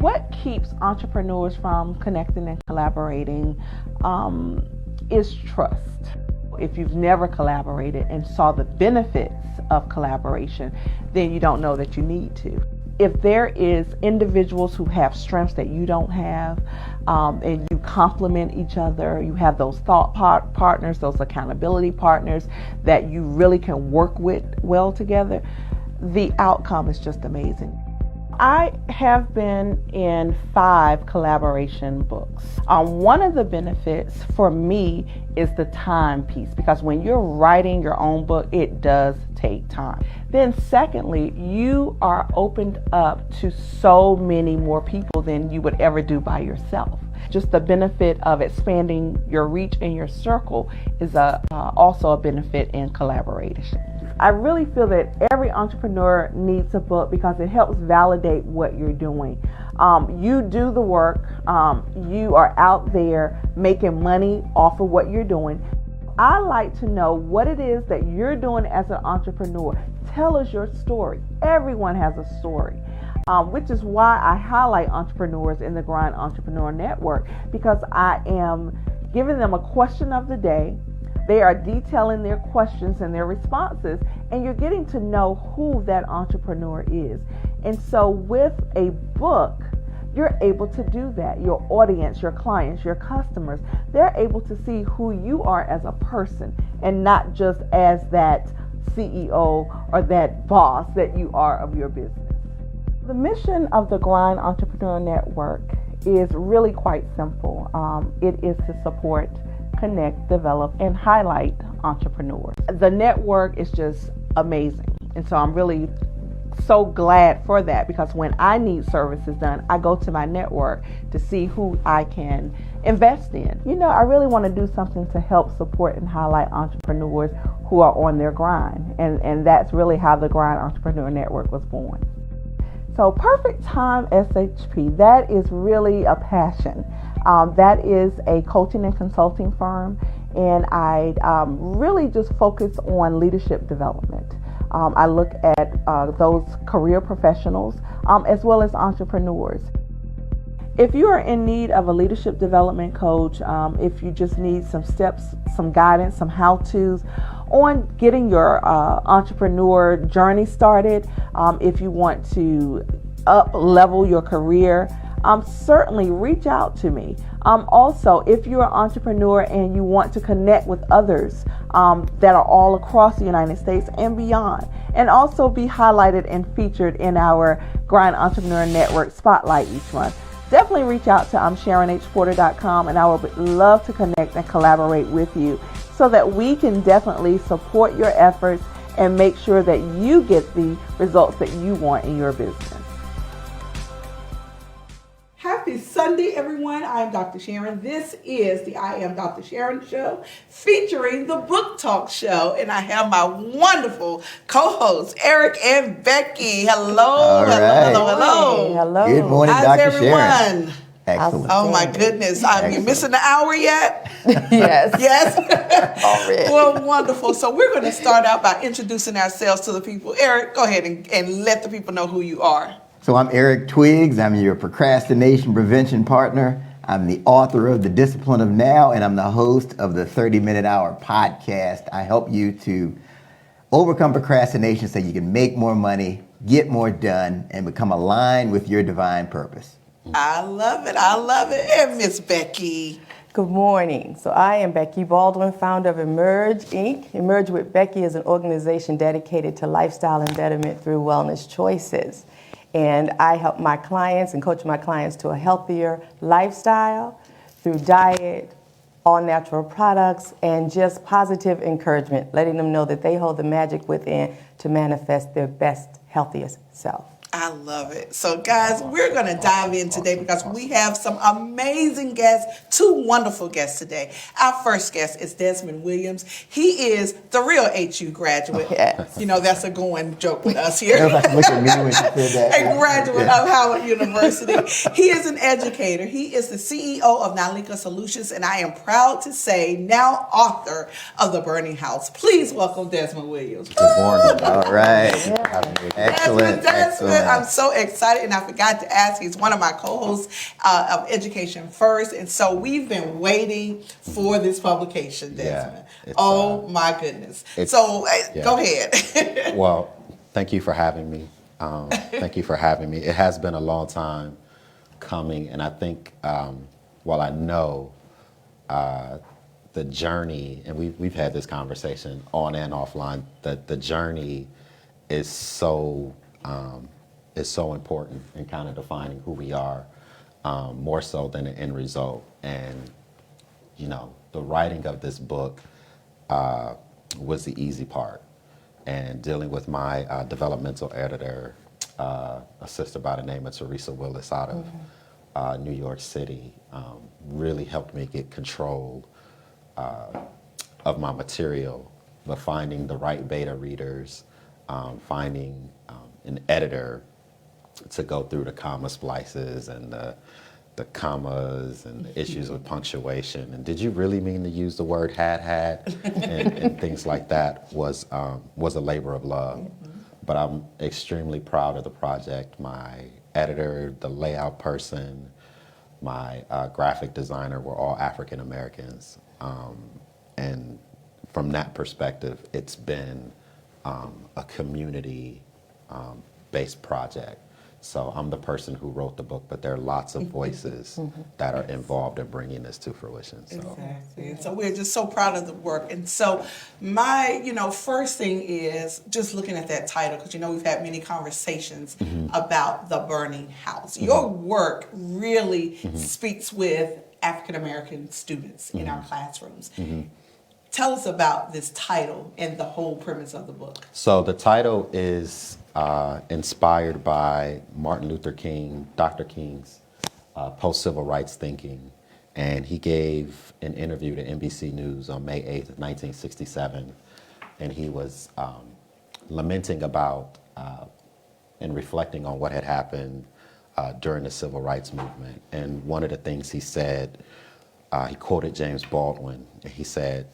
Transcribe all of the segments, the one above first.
What keeps entrepreneurs from connecting and collaborating is trust. If you've never collaborated and saw the benefits of collaboration, then you don't know that you need to. If there is individuals who have strengths that you don't have, and you complement each other, you have those thought partners, those accountability partners that you really can work with well together, the outcome is just amazing. I have been in 5 collaboration books. One of the benefits for me is the time piece, because when you're writing your own book, it does take time. Then secondly, you are opened up to so many more people than you would ever do by yourself. Just the benefit of expanding your reach and your circle is also a benefit in collaboration. I really feel that every entrepreneur needs a book because it helps validate what you're doing. You do the work. You are out there making money off of what you're doing. I like to know what it is that you're doing as an entrepreneur. Tell us your story. Everyone has a story, which is why I highlight entrepreneurs in the Grind Entrepreneur Network, because I am giving them a question of the day. They are detailing their questions and their responses, and you're getting to know who that entrepreneur is. And so with a book, you're able to do that. Your audience, your clients, your customers, they're able to see who you are as a person and not just as that CEO or that boss that you are of your business. The mission of the Grind Entrepreneur Network is really quite simple. It is to support, connect, develop, and highlight entrepreneurs. The network is just amazing. And so I'm really so glad for that, because when I need services done, I go to my network to see who I can invest in. You know, I really want to do something to help support and highlight entrepreneurs who are on their grind. And that's really how the Grind Entrepreneur Network was born. So Perfect Time SHP, that is really a passion. That is a coaching and consulting firm, and I really just focus on leadership development. I look at those career professionals as well as entrepreneurs. If you are in need of a leadership development coach, if you just need some steps, some guidance, some how-tos on getting your entrepreneur journey started, if you want to up-level your career, certainly reach out to me. Also, if you're an entrepreneur and you want to connect with others that are all across the United States and beyond, and also be highlighted and featured in our Grind Entrepreneur Network Spotlight each month, definitely reach out to SharonHPorter.com, and I would love to connect and collaborate with you so that we can definitely support your efforts and make sure that you get the results that you want in your business. Happy Sunday, everyone. I am Dr. Sharon. This is the I Am Dr. Sharon show, featuring the Book Talk show. And I have my wonderful co-hosts, Eric and Becky. Hello. All right. Hello. Hello. Good morning, How's Dr. everyone? Sharon. Excellent. Oh, my goodness. You missing an hour yet? Yes. Yes? Already. Well, wonderful. So we're going to start out by introducing ourselves to the people. Eric, go ahead and let the people know who you are. So I'm Eric Twiggs. I'm your procrastination prevention partner. I'm the author of The Discipline of Now, and I'm the host of the 30-Minute Hour podcast. I help you to overcome procrastination so you can make more money, get more done, and become aligned with your divine purpose. I love it. I love it. And Miss Becky. Good morning. So I am Becky Baldwin, founder of Emerge, Inc. Emerge with Becky is an organization dedicated to lifestyle and betterment through wellness choices. And I help my clients and coach my clients to a healthier lifestyle through diet, all natural products, and just positive encouragement, letting them know that they hold the magic within to manifest their best, healthiest self. I love it. So, guys, we're going to dive in today because we have some amazing guests, two wonderful guests today. Our first guest is Desmond Williams. He is the real HU graduate. Yes. You know, that's a going joke with us here. Everybody look at me when you said that. A graduate of Howard University. He is an educator. He is the CEO of Nalika Solutions, and I am proud to say now author of The Burning House. Please welcome Desmond Williams. Good morning. All right. Desmond, Excellent. I'm so excited, and I forgot to ask. He's one of my co-hosts of Education First, and so we've been waiting for this publication, Desmond. Oh my goodness! So go ahead. Well, thank you for having me. It has been a long time coming, and I think while I know the journey, and we've had this conversation on and offline, that the journey is so important in kind of defining who we are, more so than the end result. And, you know, the writing of this book was the easy part. And dealing with my developmental editor, a sister by the name of Teresa Willis out of New York City, really helped me get control of my material, but finding the right beta readers, finding an editor to go through the comma splices and the commas and the issues with punctuation. And did you really mean to use the word had, and things like that was a labor of love. Mm-hmm. But I'm extremely proud of the project. My editor, the layout person, my graphic designer were all African Americans. And from that perspective, it's been a community based project. So I'm the person who wrote the book, but there are lots of voices that are involved in bringing this to fruition. So. Exactly. And so we're just so proud of the work. And so my, first thing is just looking at that title, because, we've had many conversations about The Burning House. Your work really speaks with African American students in our classrooms. Tell us about this title and the whole premise of the book. So the title is inspired by Martin Luther King, Dr. King's post-civil rights thinking. And he gave an interview to NBC News on May 8th of 1967. And he was lamenting about and reflecting on what had happened during the civil rights movement. And one of the things he said, he quoted James Baldwin, and he said,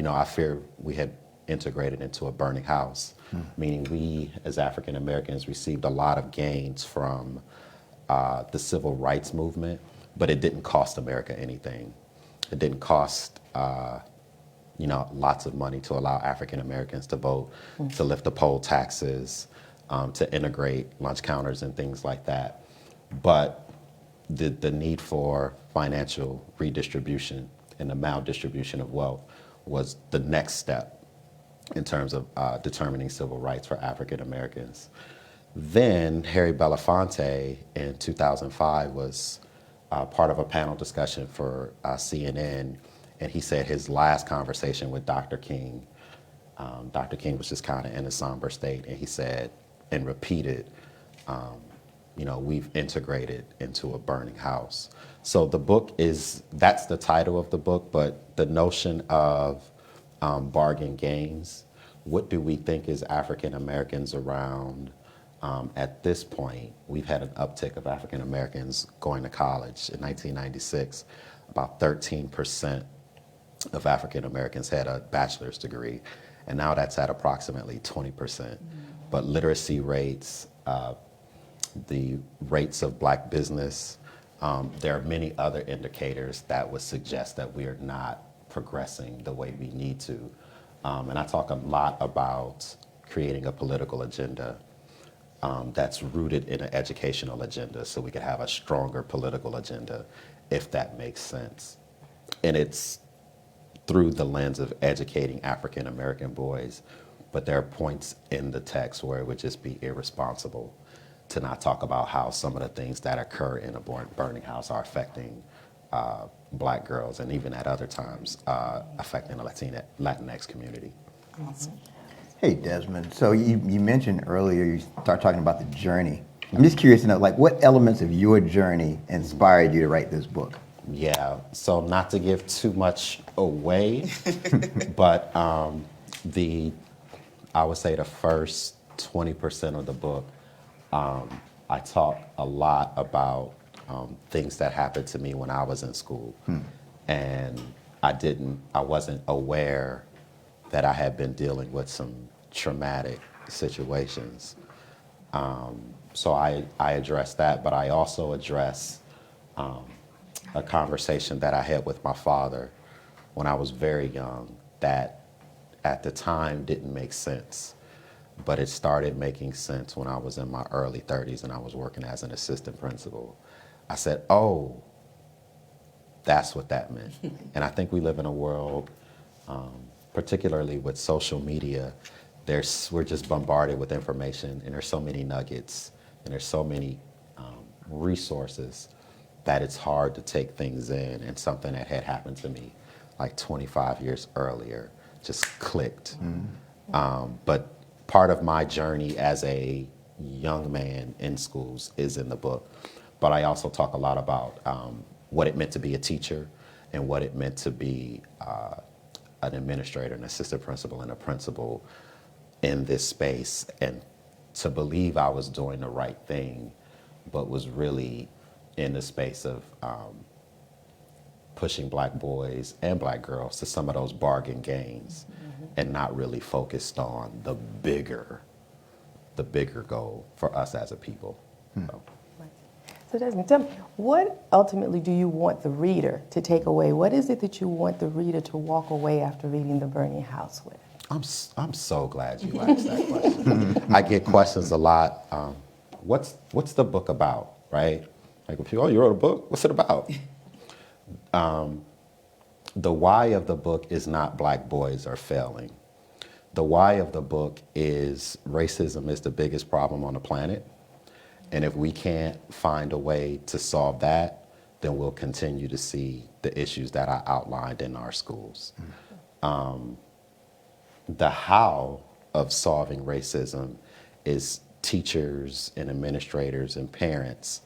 I fear we had integrated into a burning house, meaning we as African Americans received a lot of gains from the civil rights movement, but it didn't cost America anything. It didn't cost, lots of money to allow African Americans to vote, to lift the poll taxes, to integrate lunch counters and things like that. But the need for financial redistribution and the maldistribution of wealth was the next step in terms of determining civil rights for African Americans. Then Harry Belafonte in 2005 was part of a panel discussion for CNN, and he said his last conversation with Dr. King, Dr. King was just kind of in a somber state, and he said and repeated, we've integrated into a burning house. So the book that's the title of the book, but the notion of bargain gains, what do we think as African Americans around at this point? We've had an uptick of African Americans going to college. In 1996, about 13% of African Americans had a bachelor's degree, and now that's at approximately 20%. But literacy rates, the rates of black business, There are many other indicators that would suggest that we are not progressing the way we need to. And I talk a lot about creating a political agenda that's rooted in an educational agenda so we could have a stronger political agenda, if that makes sense. And it's through the lens of educating African American boys, but there are points in the text where it would just be irresponsible to not talk about how some of the things that occur in a burning house are affecting Black girls, and even at other times affecting the Latinx community. Awesome. Hey, Desmond. So you mentioned earlier you start talking about the journey. I'm just curious to know, like, what elements of your journey inspired you to write this book? Yeah, so not to give too much away, but I would say the first 20% of the book, I talk a lot about things that happened to me when I was in school. And I wasn't aware that I had been dealing with some traumatic situations. So I address that, but I also address a conversation that I had with my father when I was very young that at the time didn't make sense. But it started making sense when I was in my early 30s and I was working as an assistant principal. I said, oh, that's what that meant. And I think we live in a world, particularly with social media, we're just bombarded with information, and there's so many nuggets and there's so many resources that it's hard to take things in. And something that had happened to me like 25 years earlier just clicked. But part of my journey as a young man in schools is in the book. But I also talk a lot about what it meant to be a teacher and what it meant to be an administrator, an assistant principal, and a principal in this space, and to believe I was doing the right thing, but was really in the space of pushing Black boys and Black girls to some of those bargain gains, and not really focused on the bigger goal for us as a people. So Desmond, tell me, what ultimately do you want the reader to take away? What is it that you want the reader to walk away after reading The Burning House with? I'm so glad you asked that question. I get questions a lot. What's the book about, right? Like, if you wrote a book, what's it about? The why of the book is not Black boys are failing. The why of the book is racism is the biggest problem on the planet. And if we can't find a way to solve that, then we'll continue to see the issues that I outlined in our schools. The how of solving racism is teachers and administrators and parents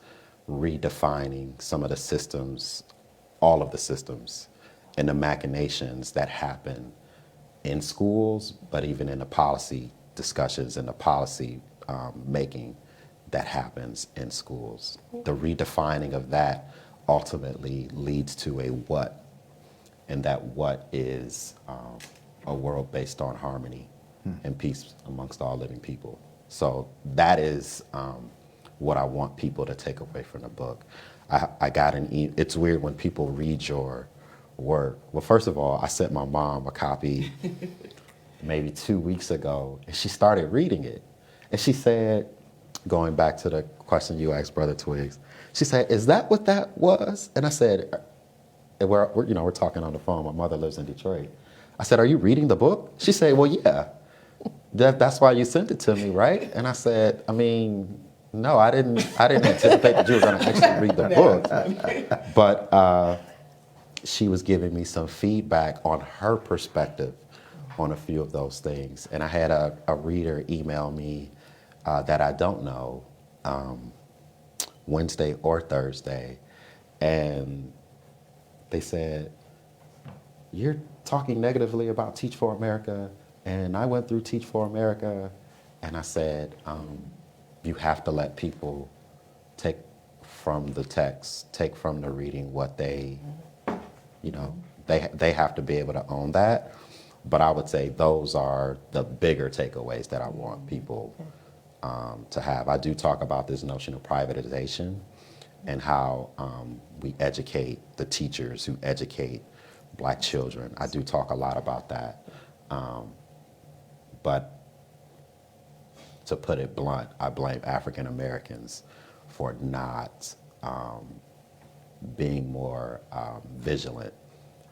redefining some of the systems, all of the systems, and the machinations that happen in schools, but even in the policy discussions and the policy making that happens in schools. The redefining of that ultimately leads to a what, and that what is a world based on harmony and peace amongst all living people. So that is what I want people to take away from the book. I got it's weird when people read your work. Well, first of all, I sent my mom a copy maybe 2 weeks ago, and she started reading it. And she said, going back to the question you asked Brother Twiggs, she said, "Is that what that was?" And I said, we're talking on the phone. My mother lives in Detroit. I said, "Are you reading the book?" She said, "Well, yeah. That's why you sent it to me, right?" And I said, no, I didn't anticipate that you were going to actually read the book. But she was giving me some feedback on her perspective on a few of those things. And I had a reader email me that I don't know, Wednesday or Thursday. And they said, "You're talking negatively about Teach for America, and I went through Teach for America." And I said, you have to let people take from the text, take from the reading what they have to be able to own that. But I would say those are the bigger takeaways that I want people to have. I do talk about this notion of privatization and how we educate the teachers who educate Black children. I do talk a lot about that. But to put it blunt, I blame African Americans for not being more vigilant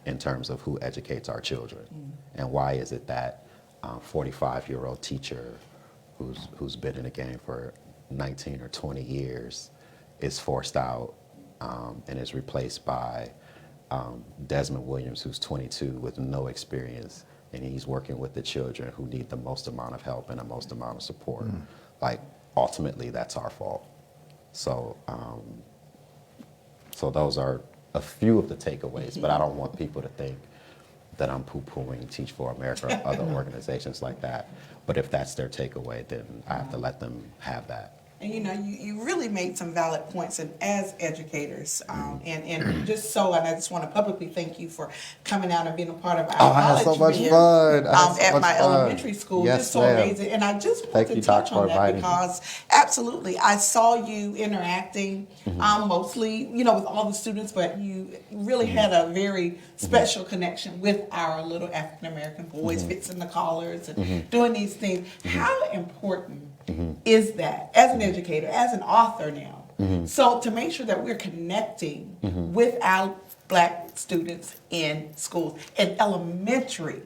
in terms of who educates our children. And why is it that 45-year-old teacher who's been in the game for 19 or 20 years is forced out and is replaced by Desmond Williams, who's 22 with no experience, and he's working with the children who need the most amount of help and the most amount of support. Like, ultimately, that's our fault. So, so those are a few of the takeaways, but I don't want people to think that I'm poo-pooing Teach for America or other organizations like that. But if that's their takeaway, then I have to let them have that. And you really made some valid points, and as educators, and just so, and I just want to publicly thank you for coming out and being a part of our I had so much fun. At my elementary school. Yes, just so ma'am. amazing. And I just want to touch on that because absolutely, I saw you interacting mostly, with all the students, but you really had a very special connection with our little African American boys, fixing the collars and doing these things. How important is that as an educator, as an author now? So to make sure that we're connecting with our Black students in schools, in elementary,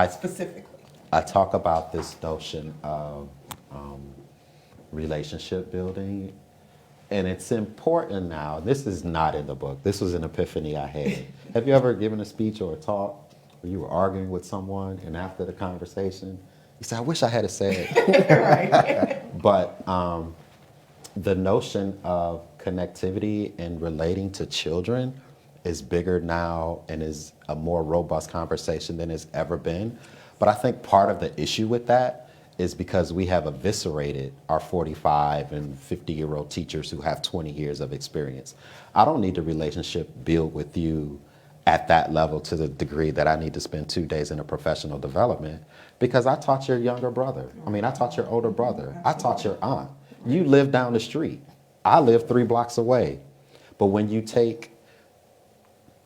specifically. I talk about this notion of relationship building, and it's important now. This is not in the book. This was an epiphany I had. Have you ever given a speech or a talk where you were arguing with someone, and after the conversation, you said, I wish I had said it. Right. But the notion of connectivity and relating to children is bigger now and is a more robust conversation than it's ever been. But I think part of the issue with that is because we have eviscerated our 45 and 50-year-old teachers who have 20 years of experience. I don't need the relationship built with you at that level to the degree that I need to spend 2 days in a professional development, because I taught your younger brother. I taught your older brother. I taught your aunt. You live down the street. I live 3 blocks away. But when you take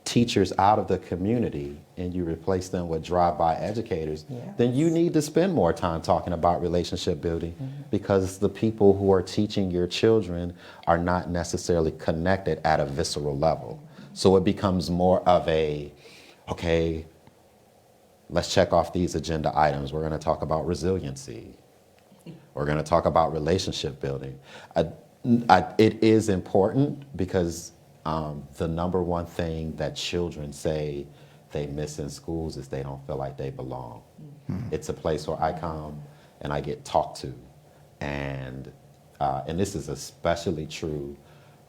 teachers out of the community and you replace them with drive-by educators, then you need to spend more time talking about relationship building, because the people who are teaching your children are not necessarily connected at a visceral level. So it becomes more of okay, let's check off these agenda items. We're going to talk about resiliency. We're going to talk about relationship building. It is important because the number one thing that children say they miss in schools is they don't feel like they belong. It's a place where I come and I get talked to. And this is especially true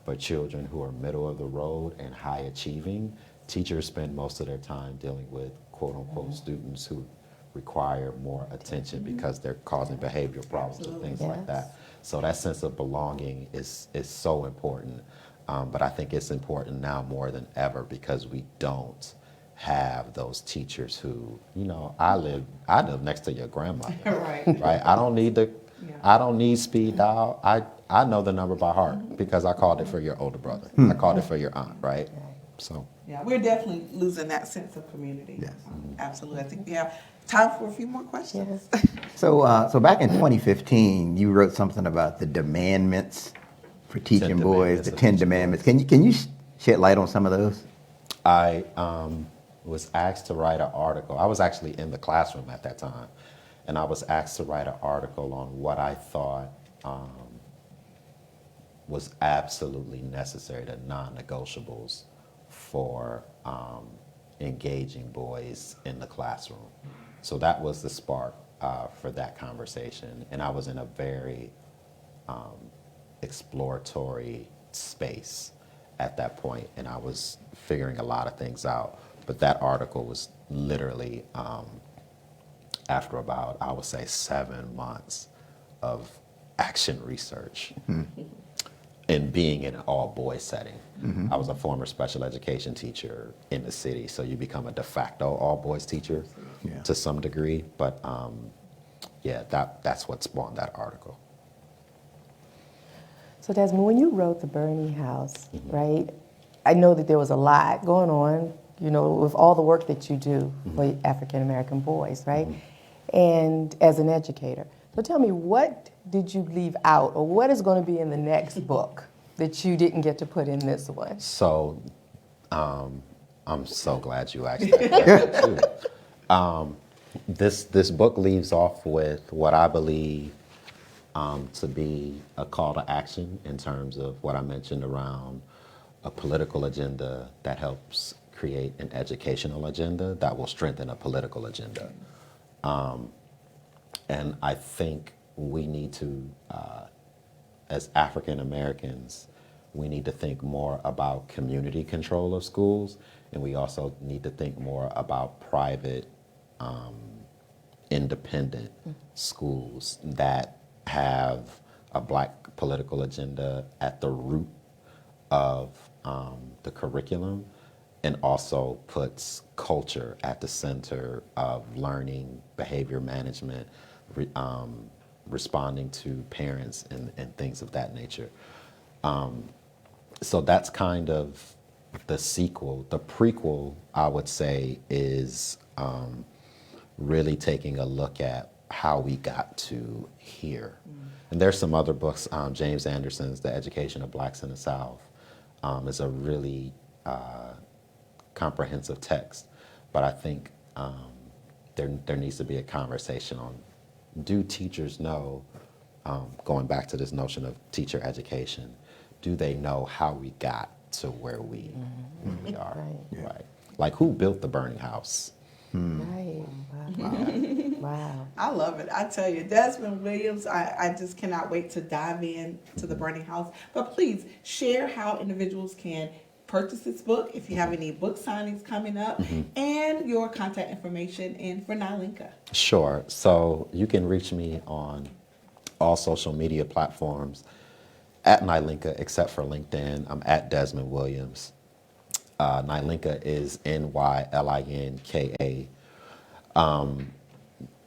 for children who are middle of the road and high achieving. Teachers spend most of their time dealing with quote unquote students who require more attention because they're causing behavioral problems and things like that. So that sense of belonging is so important. But I think it's important now more than ever because we don't have those teachers who, I live next to your grandmother. Right. I don't need speed dial. I know the number by heart because I called it for your older brother. I called it for your aunt, right? So. Yeah, we're definitely losing that sense of community. Yes. Absolutely. I think we have time for a few more questions. Yes. So back in 2015, you wrote something about the demandments for teaching boys, the 10 demandments. Can you shed light on some of those? I was asked to write an article. I was actually in the classroom at that time, and I was asked to write an article on what I thought was absolutely necessary, the non-negotiables for engaging boys in the classroom. So that was the spark for that conversation, and I was in a very exploratory space at that point, and I was figuring a lot of things out. But that article was literally after about, I would say, 7 months of action research and being in an all-boys setting. I was a former special education teacher in the city, so you become a de facto all-boys teacher to some degree. But that's what spawned that article. So Desmond, when you wrote The Burning House, right, I know that there was a lot going on, you know, with all the work that you do for African American boys, right? And as an educator. So tell me, what did you leave out, or what is going to be in the next book that you didn't get to put in this one? So, I'm so glad you asked that question, too. This book leaves off with what I believe to be a call to action in terms of what I mentioned around a political agenda that helps create an educational agenda that will strengthen a political agenda. And I think we need to, as African Americans, we need to think more about community control of schools, and we also need to think more about private, independent schools that have a Black political agenda at the root of the curriculum, and also puts culture at the center of learning, behavior management, responding to parents and things of that nature. So that's kind of the sequel. The prequel, I would say, is really taking a look at how we got to here. And there's some other books, James Anderson's The Education of Blacks in the South is a really comprehensive text. But I think there needs to be a conversation on, do teachers know, going back to this notion of teacher education, do they know how we got to where we are? Right. Like, who built the burning house? Right. Wow. Wow. I love it. I tell you, Desmond Williams, I just cannot wait to dive in to The Burning House. But please share how individuals can purchase this book, if you have any book signings coming up, and your contact information and for Nylinka. Sure. So you can reach me on all social media platforms at Nylinka, except for LinkedIn. I'm at Desmond Williams. Nylinka is Nylinka.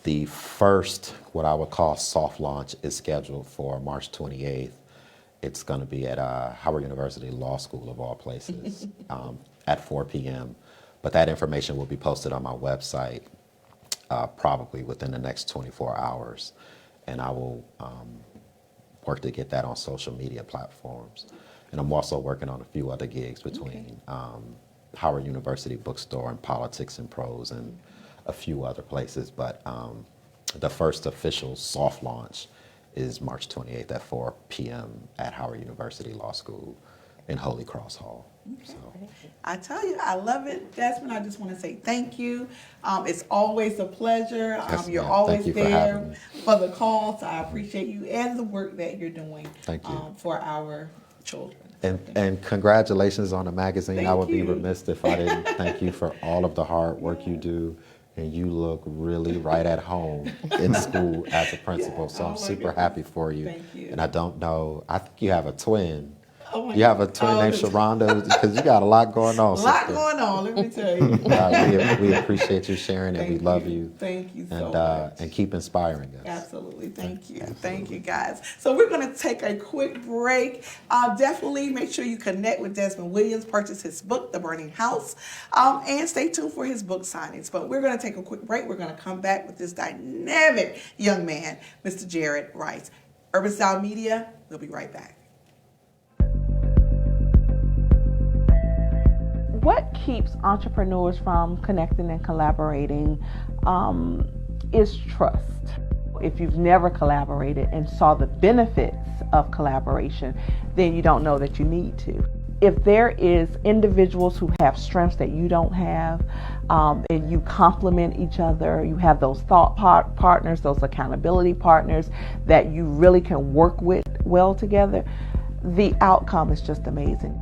The first, what I would call soft launch, is scheduled for March 28th. It's going to be at Howard University Law School, of all places, at 4 p.m. But that information will be posted on my website probably within the next 24 hours. And I will work to get that on social media platforms. And I'm also working on a few other gigs between Howard University Bookstore and Politics and Prose and a few other places. But the first official soft launch is March 28th at 4 p.m. at Howard University Law School in Holy Cross Hall. So. I tell you, I love it. Desmond, I just want to say thank you. It's always a pleasure. Yes, you're ma'am. always Thank you there for the calls. I appreciate you and the work that you're doing for our children. And congratulations on the magazine. Thank I would be you. remiss if I didn't thank you for all of the hard work you do. And you look really right at home in school as a principal. So I'm super happy for you. Thank you. And I don't know, I think you have a twin. Oh my You have a God. twin named Sharonda, because you got a lot going on. A lot sister. going on, let me tell you. We appreciate you sharing, and Thank we love you. you. Thank you so And much. and keep inspiring us. Absolutely. Thank you. Absolutely. Thank you, guys. So we're going to take a quick break. Definitely make sure you connect with Desmond Williams, purchase his book, The Burning House, and stay tuned for his book signings. But we're going to take a quick break. We're going to come back with this dynamic young man, Mr. Jared Rice. Urban Style Media, we'll be right back. What keeps entrepreneurs from connecting and collaborating is trust. If you've never collaborated and saw the benefits of collaboration, then you don't know that you need to. If there is individuals who have strengths that you don't have, and you complement each other, you have those thought partners, those accountability partners that you really can work with well together, the outcome is just amazing.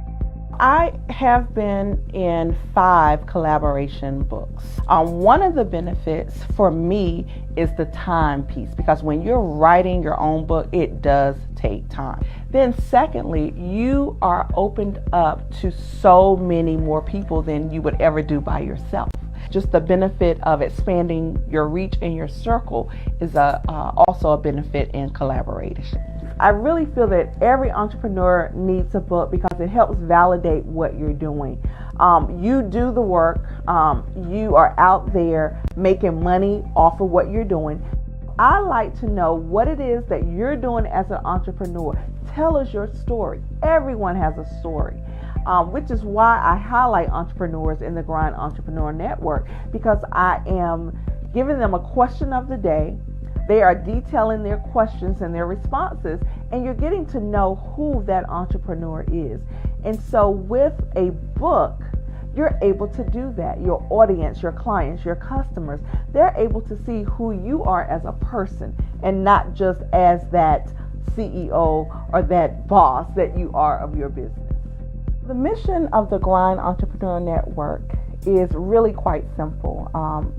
I have been in 5 collaboration books. One of the benefits for me is the time piece, because when you're writing your own book, it does take time. Then secondly, you are opened up to so many more people than you would ever do by yourself. Just the benefit of expanding your reach and your circle is also a benefit in collaboration. I really feel that every entrepreneur needs a book because it helps validate what you're doing. You do the work. You are out there making money off of what you're doing. I like to know what it is that you're doing as an entrepreneur. Tell us your story. Everyone has a story, which is why I highlight entrepreneurs in the Grind Entrepreneur Network, because I am giving them a question of the day. They are detailing their questions and their responses, and you're getting to know who that entrepreneur is. And so with a book, you're able to do that. Your audience, your clients, your customers, they're able to see who you are as a person and not just as that CEO or that boss that you are of your business. The mission of the Grind Entrepreneur Network is really quite simple.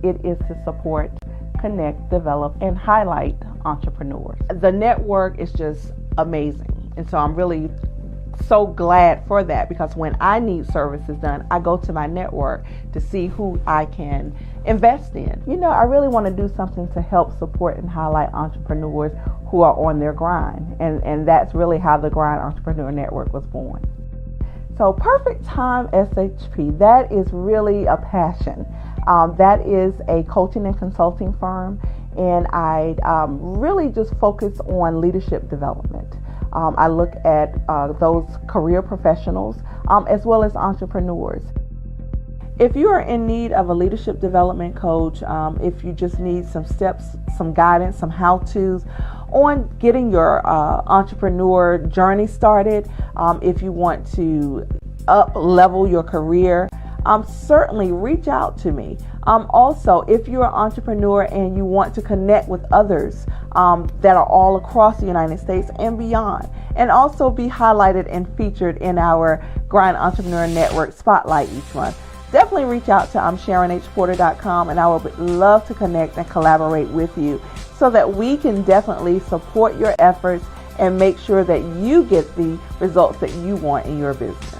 It is to support, connect, develop, and highlight entrepreneurs. The network is just amazing. And so I'm really so glad for that, because when I need services done, I go to my network to see who I can invest in. You know, I really want to do something to help support and highlight entrepreneurs who are on their grind. And that's really how the Grind Entrepreneur Network was born. So Perfect Time SHP, that is really a passion. That is a coaching and consulting firm, and I really just focus on leadership development. I look at those career professionals as well as entrepreneurs. If you are in need of a leadership development coach, if you just need some steps, some guidance, some how-tos on getting your entrepreneur journey started, if you want to up-level your career, certainly reach out to me. Also, if you're an entrepreneur and you want to connect with others that are all across the United States and beyond, and also be highlighted and featured in our Grind Entrepreneur Network Spotlight each month, definitely reach out to SharonHPorter.com, and I would love to connect and collaborate with you so that we can definitely support your efforts and make sure that you get the results that you want in your business.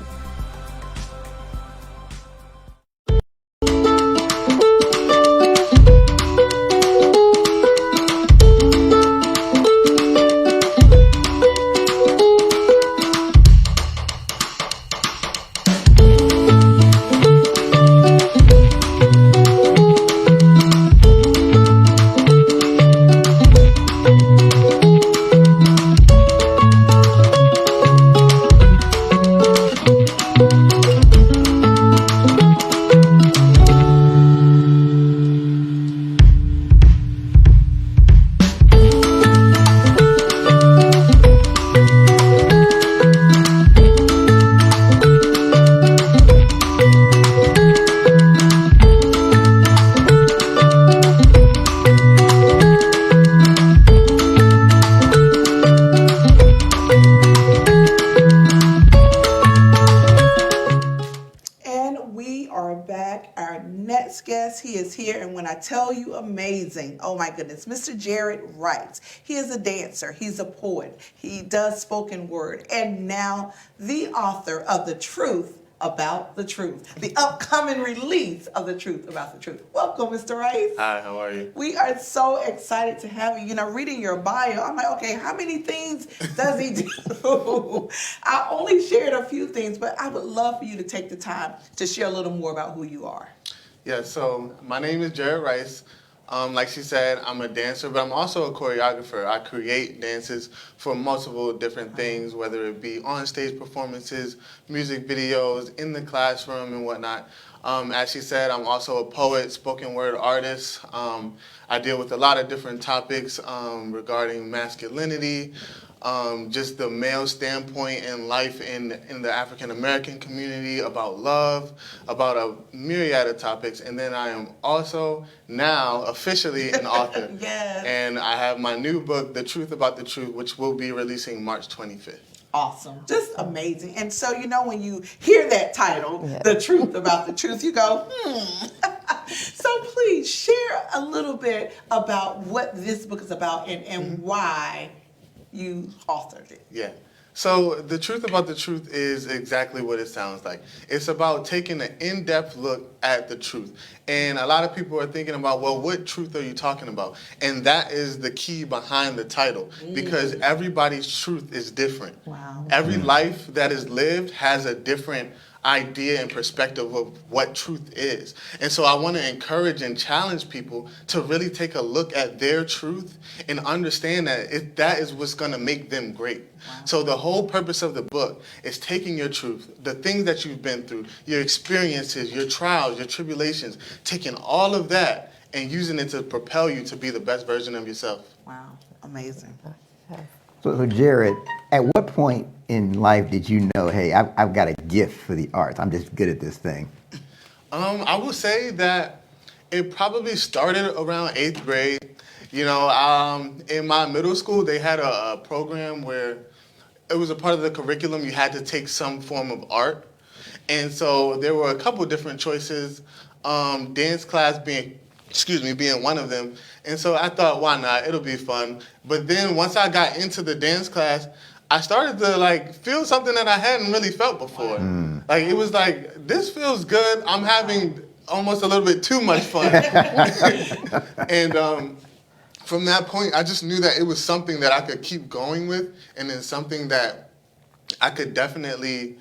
He is here, and when I tell you amazing, oh my goodness, Mr. Jared Wright. He is a dancer, he's a poet, he does spoken word, and now the author of The Truth About the Truth, the upcoming release of The Truth About the Truth. Welcome, Mr. Rice. Hi, how are you? We are so excited to have you. You know, reading your bio, I'm like, okay, how many things does he do? I only shared a few things, but I would love for you to take the time to share a little more about who you are. Yeah, so my name is Jared Rice. Like she said, I'm a dancer, but I'm also a choreographer. I create dances for multiple different things, whether it be on-stage performances, music videos, in the classroom, and whatnot. As she said, I'm also a poet, spoken word artist. I deal with a lot of different topics regarding masculinity, just the male standpoint in life in the African American community, about love, about a myriad of topics. And then I am also now officially an author. Yes. And I have my new book, The Truth About the Truth, which will be releasing March 25th. Awesome. Just amazing. And so, you know, when you hear that title, The Truth About the Truth, you go, So please share a little bit about what this book is about and why you authored it. Yeah. So the truth about the truth is exactly what it sounds like. It's about taking an in-depth look at the truth. And a lot of people are thinking about, well, what truth are you talking about? And that is the key behind the title, because everybody's truth is different. Wow. Every life that is lived has a different idea and perspective of what truth is. And so I want to encourage and challenge people to really take a look at their truth and understand that that is what's going to make them great. Wow. So the whole purpose of the book is taking your truth, the things that you've been through, your experiences, your trials, your tribulations, taking all of that and using it to propel you to be the best version of yourself. Wow. Amazing. So Jared, at what point in life did you know, hey, I've got a gift for the arts. I'm just good at this thing? I would say that it probably started around 8th grade. You know, in my middle school, they had a program where it was a part of the curriculum. You had to take some form of art. And so there were a couple different choices, dance class being one of them. And so I thought, why not? It'll be fun. But then once I got into the dance class, I started to feel something that I hadn't really felt before. Like it was like, this feels good. I'm having almost a little bit too much fun. And from that point, I just knew that it was something that I could keep going with, and then something that I could definitely,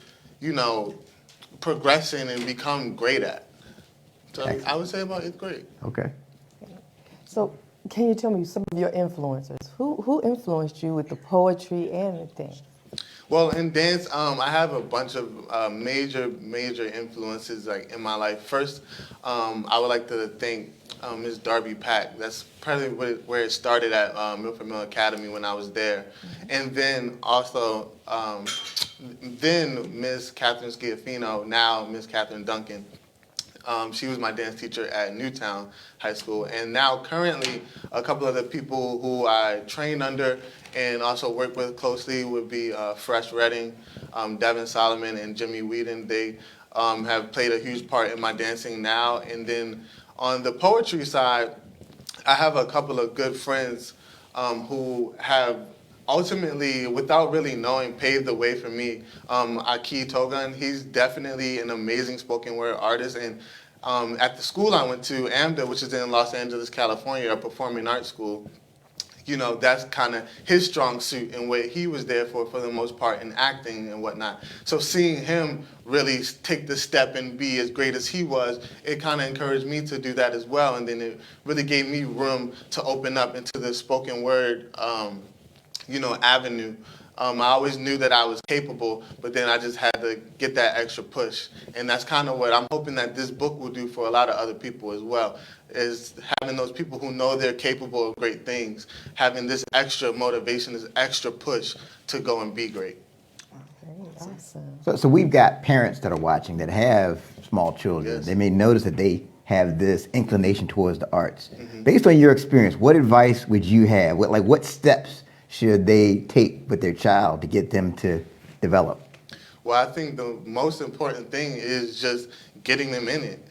progress in and become great at. So Excellent. I would say about 8th grade. Okay. So can you tell me some of your influencers? Who influenced you with the poetry and the dance? Well, in dance, I have a bunch of major influences in my life. First, I would like to thank Ms. Darby Pack. That's probably where it started at Milford Mill Academy when I was there. And then also, then Ms. Catherine Schiaffino, now Ms. Catherine Duncan. She was my dance teacher at Newtown High School. And now currently, a couple of the people who I trained under and also work with closely would be Fresh Redding, Devin Solomon, and Jimmy Whedon. They have played a huge part in my dancing now. And then on the poetry side, I have a couple of good friends who have ultimately, without really knowing, paved the way for me. Aki Togan, he's definitely an amazing spoken word artist. And at the school I went to, AMDA, which is in Los Angeles, California, a performing arts school, that's kind of his strong suit and what he was there for the most part, in acting and whatnot. So seeing him really take the step and be as great as he was, it kind of encouraged me to do that as well. And then it really gave me room to open up into the spoken word, avenue. I always knew that I was capable, but then I just had to get that extra push. And that's kind of what I'm hoping that this book will do for a lot of other people as well, is having those people who know they're capable of great things, having this extra motivation, this extra push to go and be great. Awesome. So we've got parents that are watching that have small children. Yes. They may notice that they have this inclination towards the arts. Mm-hmm. Based on your experience, what advice would you have? What steps should they take with their child to get them to develop? Well, I think the most important thing is just getting them in it.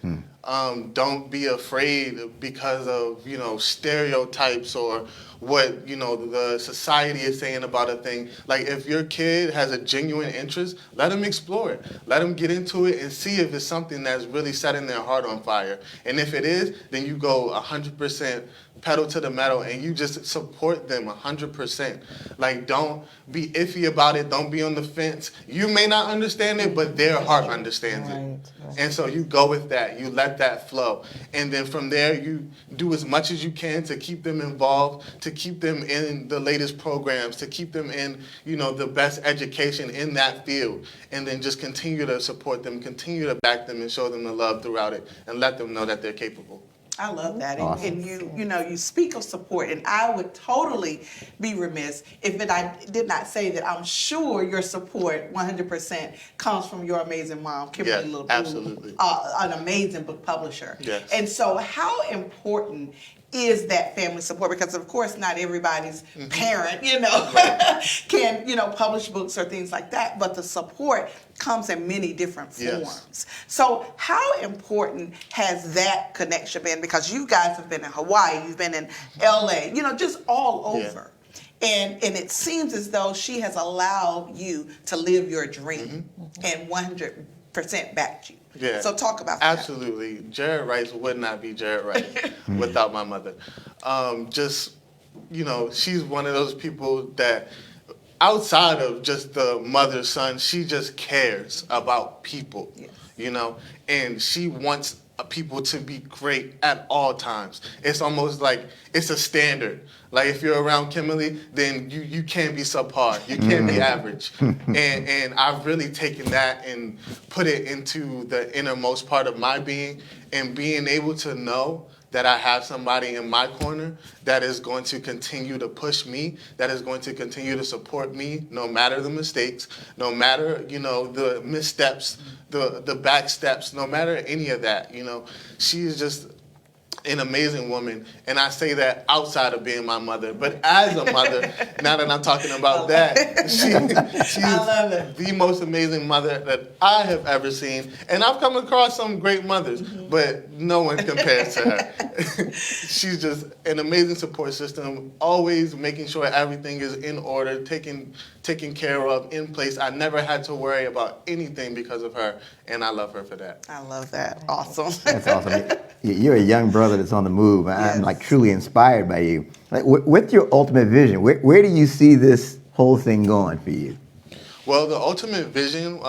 Don't be afraid because of, stereotypes or what, the society is saying about a thing. Like, if your kid has a genuine interest, let them explore it. Let them get into it and see if it's something that's really setting their heart on fire. And if it is, then you go 100% pedal to the metal and you just support them 100%. Like, don't be iffy about it. Don't be on the fence. You may not understand it, but their heart understands it. Right. And so you go with that. You let that flow. And then from there, you do as much as you can to keep them involved, to keep them in the latest programs, to keep them in, the best education in that field. And then just continue to support them, continue to back them and show them the love throughout it and let them know that they're capable. I love that. Awesome. And you speak of support, and I would totally be remiss if I did not say that I'm sure your support 100% comes from your amazing mom, Kimberly Yes, Little, absolutely. an amazing book publisher. Yes. And so how important is that family support? Because of course not everybody's parent, can, publish books or things like that, but the support comes in many different forms. Yes. So how important has that connection been? Because you guys have been in Hawaii, you've been in LA, just all over. And it seems as though she has allowed you to live your dream and 100% backed you. Yeah. So talk about that. Absolutely. Jared Rice would not be Jared Rice without my mother. She's one of those people that outside of just the mother-son, she just cares about people, and she wants people to be great at all times. It's almost like it's a standard. Like if you're around Kimberly, then you can't be subpar. You can't be average. And I've really taken that and put it into the innermost part of my being, and being able to know that I have somebody in my corner that is going to continue to push me, that is going to continue to support me, no matter the mistakes, no matter, the missteps, the back steps, no matter any of that. She is just an amazing woman, and I say that outside of being my mother. But as a mother, now that I'm talking about that, she's the most amazing mother that I have ever seen. And I've come across some great mothers, but no one compares to her. She's just an amazing support system, always making sure everything is in order, taken care of, in place. I never had to worry about anything because of her, and I love her for that. I love that. Awesome. That's awesome. You're a young brother that's on the move. I'm like truly inspired by you. Like, what's your ultimate vision? Where do you see this whole thing going for you? Well, the ultimate vision,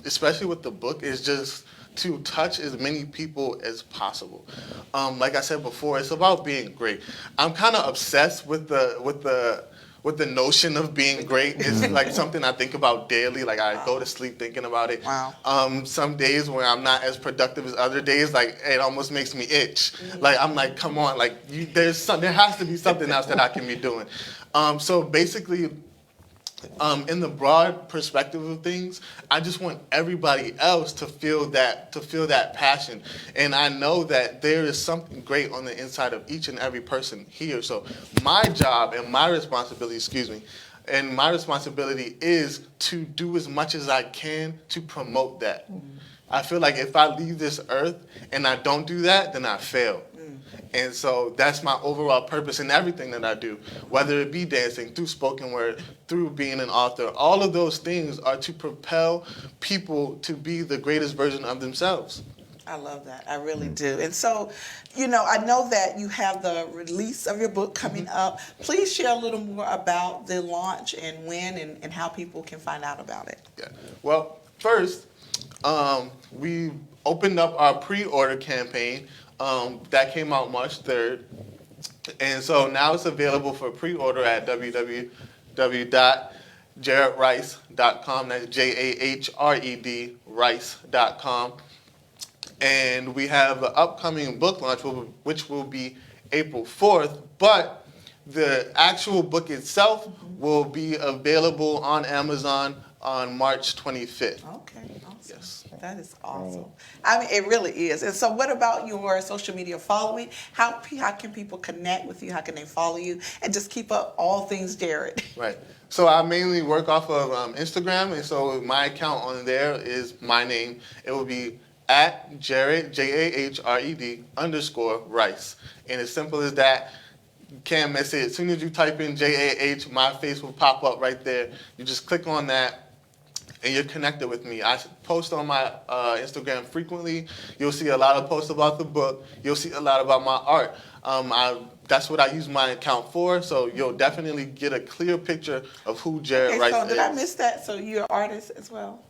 especially with the book, is just to touch as many people as possible. Like I said before, it's about being great. I'm kind of obsessed with the notion of being great. It's like something I think about daily. Like I go to sleep thinking about it. Wow. Some days where I'm not as productive as other days, like it almost makes me itch. Like I'm like, come on, like there has to be something else that I can be doing. So basically, in the broad perspective of things, I just want everybody else to feel that passion. And I know that there is something great on the inside of each and every person here. So my job and my responsibility, is to do as much as I can to promote that. I feel like if I leave this earth and I don't do that, then I fail. And so that's my overall purpose in everything that I do, whether it be dancing, through spoken word, through being an author. All of those things are to propel people to be the greatest version of themselves. I love that. I really do. And so, I know that you have the release of your book coming up. Please share a little more about the launch and when and how people can find out about it. Yeah. Well, first, we opened up our pre-order campaign. That came out March 3rd. And so now it's available for pre-order at www.jaredrice.com. That's JAHRED rice.com. And we have an upcoming book launch, which will be April 4th. But the actual book itself will be available on Amazon on March 25th. Okay, awesome. Yes. That is awesome. I mean, it really is. And so what about your social media following? How can people connect with you? How can they follow you? And just keep up all things Jared. Right. So I mainly work off of Instagram. And so my account on there is my name. It will be at Jared, JAHRED_Rice. And as simple as that. You can't miss it. As soon as you type in JAH, my face will pop up right there. You just click on that, and you're connected with me. I post on my Instagram frequently. You'll see a lot of posts about the book. You'll see a lot about my art. That's what I use my account for, so you'll definitely get a clear picture of who Jared Rice is. So did I miss that? So you're an artist as well?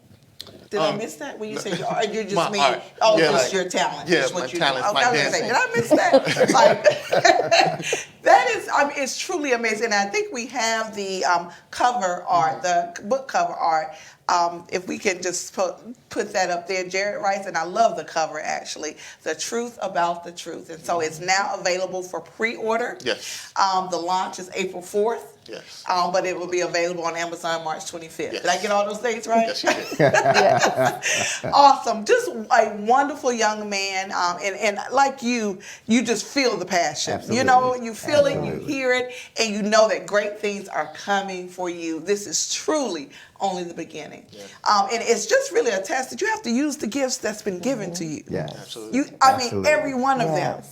Did I miss that when you said you're just me? Art. Oh, Yeah, just your talent. Yeah, just my what you talent, do. my dancing. Did I miss that? That is, it's truly amazing. And I think we have the cover art, the book cover art. If we can just put that up there, Jared Rice, and I love the cover actually, The Truth About the Truth. And so it's now available for pre-order. Yes. The launch is April 4th. Yes. But it will be available on Amazon March 25th. Yes. Did I get all those dates right? Yes, you did. Awesome. Just a wonderful young man. And like you just feel the passion. Absolutely. You feel it, you hear it, and you know that great things are coming for you. This is truly only the beginning. Yeah. And it's just really a test that you have to use the gifts that's been given to you. Yes. Absolutely. Every one of them.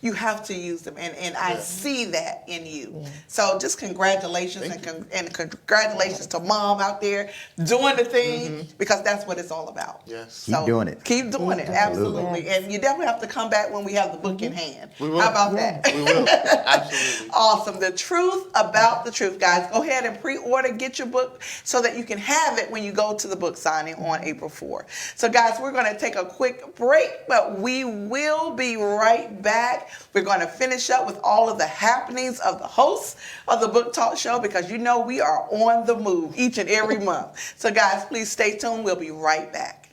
you have to use them. And I see that in you. So just congratulations and congratulations to mom out there doing the thing, because that's what it's all about. Yes. Keep doing it. Keep doing it, absolutely. And you definitely have to come back when we have the book in hand. We will. How about that? We will. Absolutely. Awesome. The Truth About the Truth, guys. Go ahead and pre-order, get your book so that you can have it when you go to the book signing on April 4th. So, guys, we're going to take a quick break, but we will be right back. We're going to finish up with all of the happenings of the hosts of the Book Talk Show, because you know we are on the move each and every month. So, guys, please stay tuned. We'll be right back.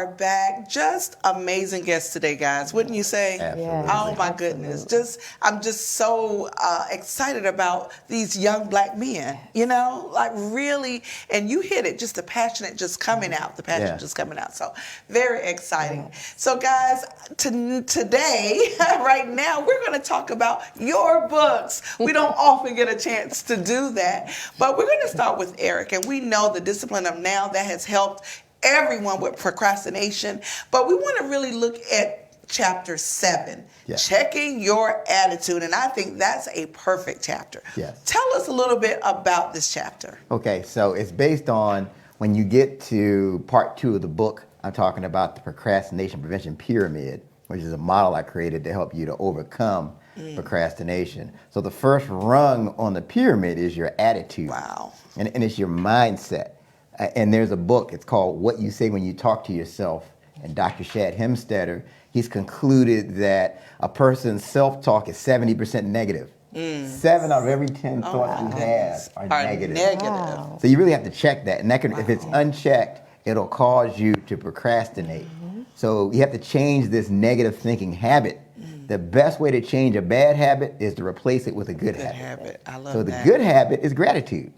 are back. Just amazing guests today, guys. Wouldn't you say? Absolutely. Oh my goodness. I'm just so excited about these young black men, you know, like really, and you hit it, just the passionate just coming out, just coming out. So very exciting. So guys, today, right now, we're going to talk about your books. We don't often get a chance to do that, but we're going to start with Eric, and we know the discipline of now that has helped everyone with procrastination, but we want to really look at chapter 7, checking your attitude, and I think that's a perfect chapter. Yes. Tell us a little bit about this chapter. Okay, so it's based on when you get to part 2 of the book, I'm talking about the procrastination prevention pyramid, which is a model I created to help you to overcome procrastination. So the first rung on the pyramid is your attitude. Wow. And it's your mindset. And there's a book, it's called What You Say When You Talk to Yourself. And Dr. Shad Hemstetter, he's concluded that a person's self-talk is 70% negative. 7 out of every 10 thoughts you have are negative. Wow. So you really have to check that. And that can, if it's unchecked, it'll cause you to procrastinate. So you have to change this negative thinking habit The best way to change a bad habit is to replace it with a good habit. I love So the that. good habit is gratitude.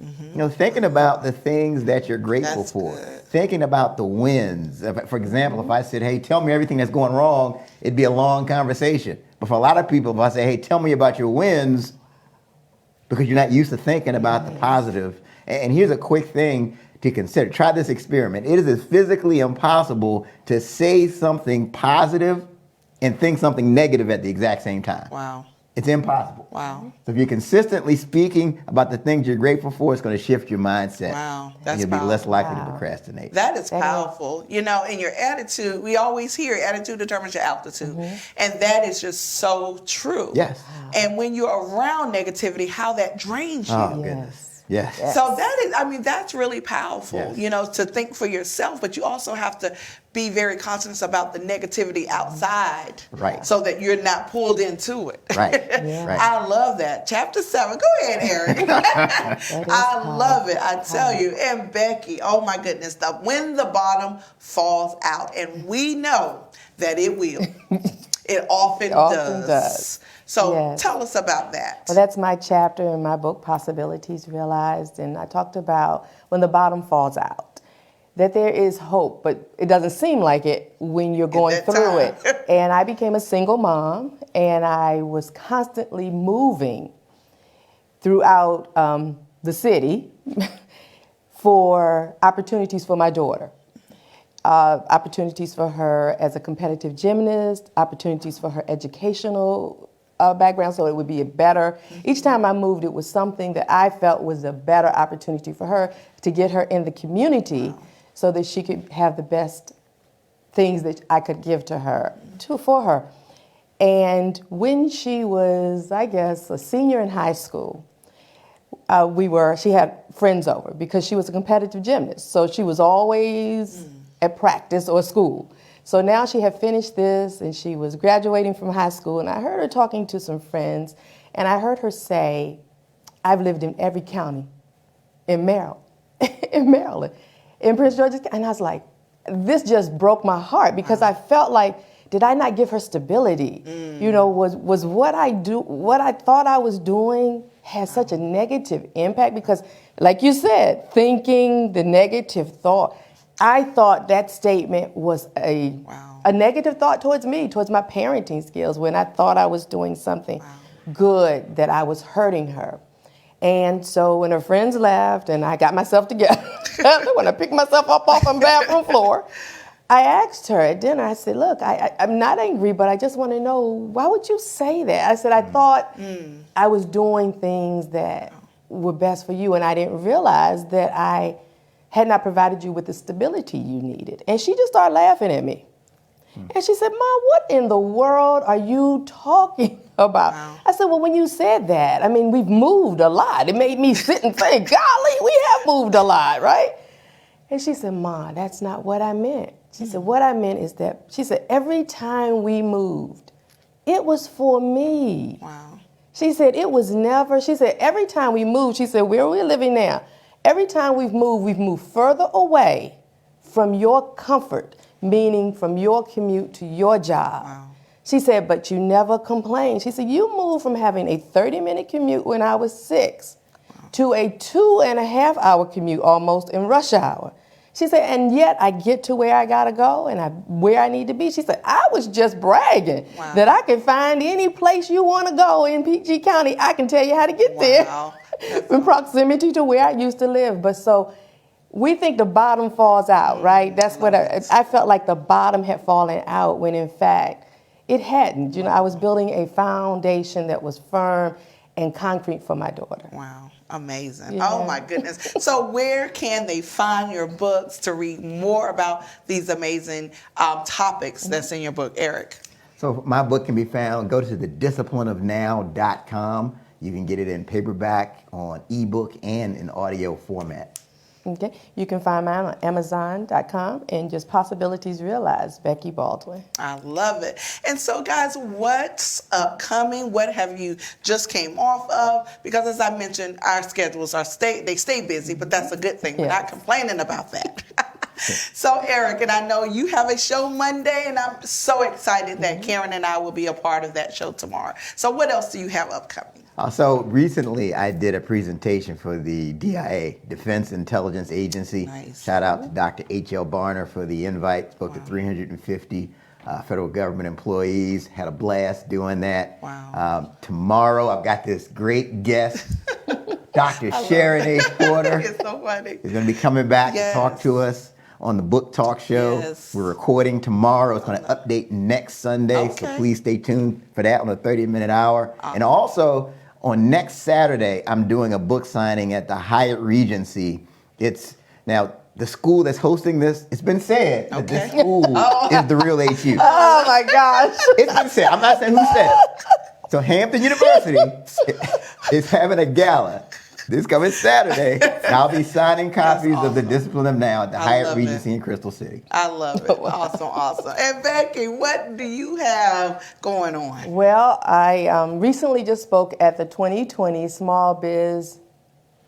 Thinking about the things that you're grateful That's for. good. Thinking about the wins. For example, if I said, hey, tell me everything that's going wrong, it'd be a long conversation. But for a lot of people, if I say, hey, tell me about your wins, because you're not used to thinking about the positive. And here's a quick thing to consider. Try this experiment. It is physically impossible to say something positive and think something negative at the exact same time. Wow. It's impossible. Wow. So if you're consistently speaking about the things you're grateful for, it's going to shift your mindset. Wow, And that's you'll be less powerful. likely to procrastinate. That is powerful. In your attitude, we always hear attitude determines your altitude. And that is just so true. Yes. And when you're around negativity, how that drains you. Oh, goodness. Yes. So that's really powerful, to think for yourself, but you also have to be very conscious about the negativity outside. Right. So that you're not pulled into it. Right. Right. I love that. Chapter 7. Go ahead, Eric. I love it. I tell you. And Becky, oh my goodness, when the bottom falls out, and we know that it will. It often does. So tell us about that. Well, that's my chapter in my book, Possibilities Realized. And I talked about when the bottom falls out, that there is hope, but it doesn't seem like it when you're going through it. And I became a single mom, and I was constantly moving throughout the city for opportunities for my daughter. Opportunities for her as a competitive gymnast, opportunities for her educational background, so it would be better. Each time I moved, it was something that I felt was a better opportunity for her to get her in the community so that she could have the best things that I could give to her, for her. And when she was, I guess, a senior in high school, she had friends over because she was a competitive gymnast. So she was always at practice or school. So now she had finished this and she was graduating from high school, and I heard her talking to some friends, and I heard her say, I've lived in every county in Maryland, in Prince George's County. And I was like, this just broke my heart because I felt like, did I not give her stability? Was what I thought I was doing had such a negative impact? Because like you said, thinking the negative thought, I thought that statement was a negative thought towards me, towards my parenting skills, when I thought I was doing something good, that I was hurting her. And so when her friends left and I got myself together, when I picked myself up off the bathroom floor, I asked her at dinner, I said, look, I'm not angry, but I just want to know, why would you say that? I said, I thought I was doing things that were best for you, and I didn't realize that I had not provided you with the stability you needed. And she just started laughing at me. And she said, Mom, what in the world are you talking about? I said, well, when you said that, I mean, we've moved a lot. It made me sit and think, golly, we have moved a lot, right? And she said, Mom, that's not what I meant. She said, what I meant is that, she said, every time we moved, it was for me. Wow. She said, it was never, she said, every time we moved, she said, where we're living now, every time we've moved further away from your comfort, meaning from your commute to your job. Wow. She said, but you never complained. She said, you moved from having a 30-minute commute when I was 6 to a 2.5-hour commute almost in rush hour. She said, and yet I get to where I gotta go and where I need to be. She said, I was just bragging that I can find any place you wanna go in PG County. I can tell you how to get there in proximity to where I used to live. But so we think the bottom falls out, right? That's what I felt like the bottom had fallen out when in fact it hadn't. I was building a foundation that was firm and concrete for my daughter. Wow. Amazing. Yeah. Oh my goodness. So where can they find your books to read more about these amazing topics that's in your book, Eric? So my book can be found, go to thedisciplineofnow.com. You can get it in paperback, on ebook, and in audio format. Okay. You can find mine on Amazon.com and just Possibilities Realized, Becky Baldwin. I love it. And so, guys, what's upcoming? What have you just came off of? Because as I mentioned, our schedules they stay busy, but that's a good thing. We're not complaining about that. So, Eric, and I know you have a show Monday, and I'm so excited that Karen and I will be a part of that show tomorrow. So what else do you have upcoming? So recently I did a presentation for the DIA, Defense Intelligence Agency. Nice. Shout out to Dr. H.L. Barner for the invite. Spoke to 350 federal government employees. Had a blast doing that. Wow. Tomorrow I've got this great guest, Dr. Sharon A. Porter. It's so funny. Is going to be coming back Yes. to talk to us on the Book Talk Show. Yes. We're recording tomorrow. It's going to update next Sunday, so Okay. please stay tuned for that on the 30-minute hour. And also, on next Saturday, I'm doing a book signing at the Hyatt Regency. It's now the school that's hosting this. It's been said that this school is the real HU. Oh my gosh. It's been said. I'm not saying who said it. So Hampton University is having a gala this coming Saturday. And I'll be signing copies of The Discipline of Now at the Hyatt love Regency in Crystal City. I love it. Awesome, awesome. And Becky, what do you have going on? Well, I recently just spoke at the 2020 Small Biz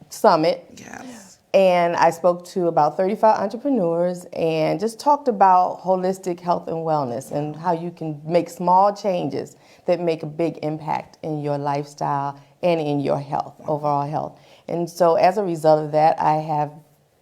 Summit. Yes. And I spoke to about 35 entrepreneurs and just talked about holistic health and wellness and how you can make small changes that make a big impact in your lifestyle and in your health, overall health. And so as a result of that, I have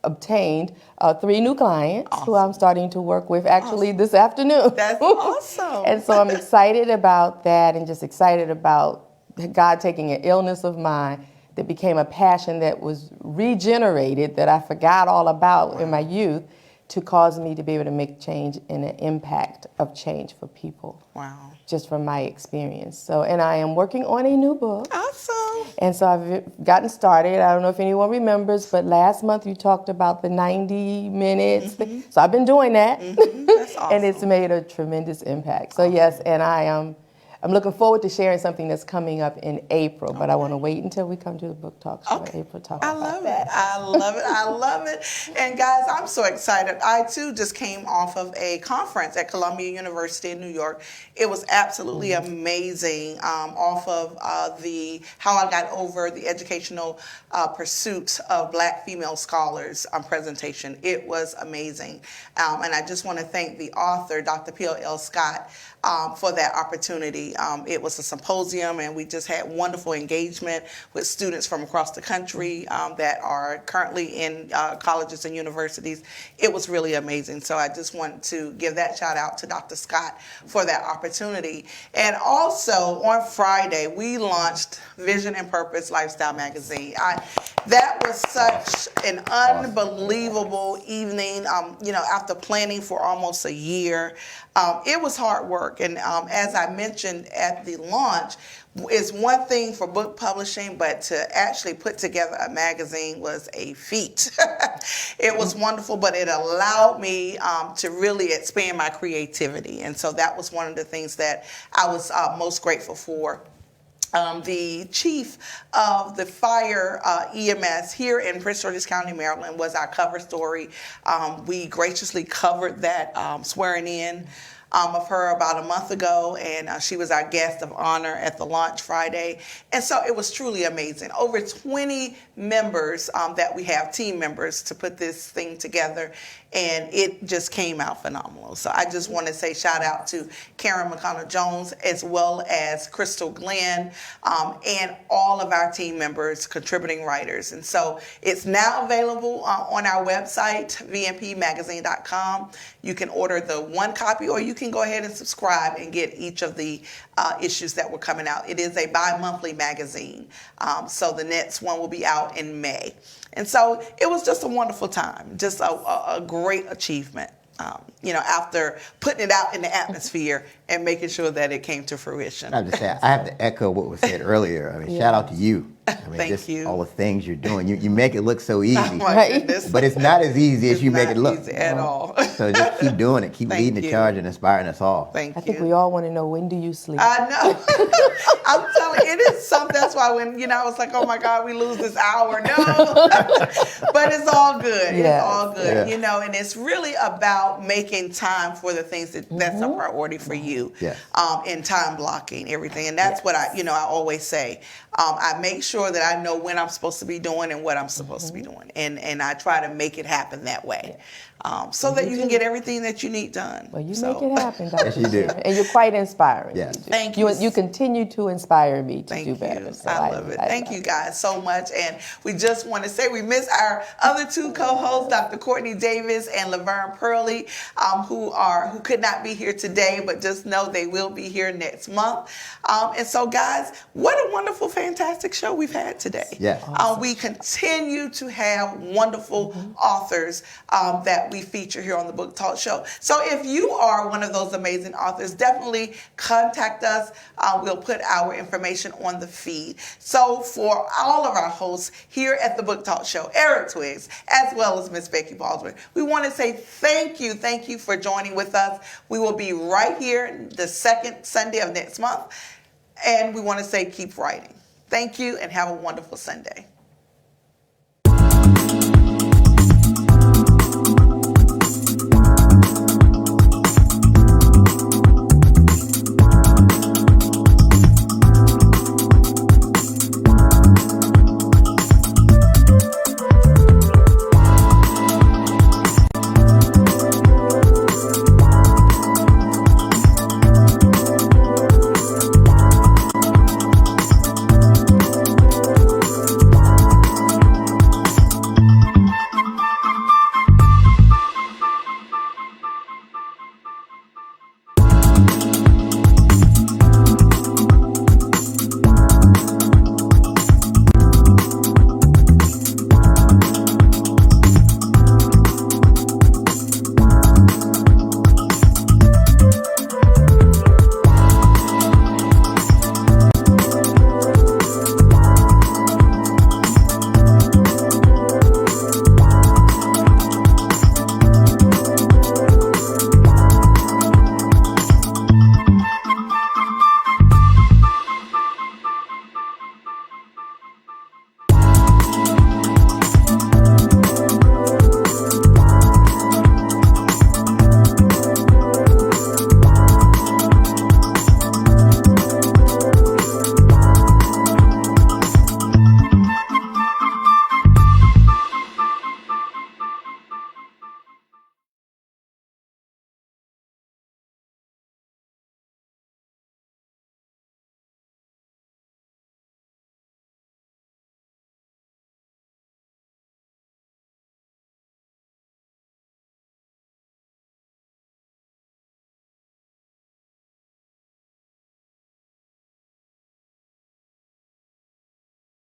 obtained 3 new clients who I'm starting to work with actually this afternoon. That's awesome. And so I'm excited about that and just excited about God taking an illness of mine that became a passion that was regenerated that I forgot all about in my youth to cause me to be able to make change and an impact of change for people. Wow. Just from my experience. So, and I am working on a new book. Awesome. And so I've gotten started. I don't know if anyone remembers, but last month you talked about the 90 minutes. So I've been doing that. That's awesome. And it's made a tremendous impact. So yes, and I'm looking forward to sharing something that's coming up in April, but I want to wait until we come to the book talk show in April. I love it. I love it. I love it. And guys, I'm so excited. I too just came off of a conference at Columbia University in New York. It was absolutely amazing. Off of the how I got over the educational pursuit of Black female scholars presentation. It was amazing. And I just want to thank the author, Dr. P.L. Scott, for that opportunity. It was a symposium, and we just had wonderful engagement with students from across the country that are currently in colleges and universities. It was really amazing. So I just want to give that shout out to Dr. Scott for that opportunity. And also on Friday, we launched Vision and Purpose Lifestyle Magazine. That was such an unbelievable evening. After planning for almost a year, it was hard work. And as I mentioned at the launch, it's one thing for book publishing, but to actually put together a magazine was a feat. It was wonderful, but it allowed me to really expand my creativity. And so that was one of the things that I was most grateful for. The chief of the fire EMS here in Prince George's County, Maryland, was our cover story. We graciously covered that swearing in of her about a month ago, and she was our guest of honor at the launch Friday. And so it was truly amazing. Over 20 members that we have, team members, to put this thing together, and it just came out phenomenal. So I just want to say shout out to Karen McConnell-Jones as well as Crystal Glenn and all of our team members, contributing writers. And so it's now available on our website, vnpmagazine.com. You can order the one copy, or you can go ahead and subscribe and get each of the issues that were coming out. It is a bi-monthly magazine, so the next one will be out in May. And so it was just a wonderful time, just a great achievement, after putting it out in the atmosphere and making sure that it came to fruition. I have to echo what was said earlier. Shout out to you. Thank just you. all the things you're doing. You make it look so easy. Oh my goodness. But it's not as easy as you make it look. Easy at all. So just keep doing it. Keep leading the charge and inspiring us all. Thank you. I think we all want to know, when do you sleep? I know. I'm telling you, it is something. That's why when, I was like, oh my God, we lose this hour. No. But it's all good. Yes. It's all good. Yeah. And it's really about making time for the things that's a priority for you. Yes. In time blocking everything. And that's what I always say. I make sure sure that I know when I'm supposed to be doing and what I'm supposed to be doing. And I try to make it happen that way. So that you can get everything that you need done. Well, you make it happen, Dr. Yes, you do. Sharon. And you're quite inspiring. Yes. You do. Thank you. You continue to inspire me to Thank do you. better. So I love it. Thank you guys so much. And we just want to say we miss our other two co-hosts, Dr. Courtney Davis and Laverne Pearley, who could not be here today, but just know they will be here next month. And so, guys, what a wonderful, fantastic show we've had today. Yes. We continue to have wonderful authors that we feature here on the Book Talk Show. So if you are one of those amazing authors, definitely contact us. We'll put our information on the feed. So for all of our hosts here at the Book Talk Show, Eric Twiggs, as well as Miss Becky Baldwin, we want to say thank you for joining with us. We will be right here the second Sunday of next month. And we want to say keep writing. Thank you and have a wonderful Sunday.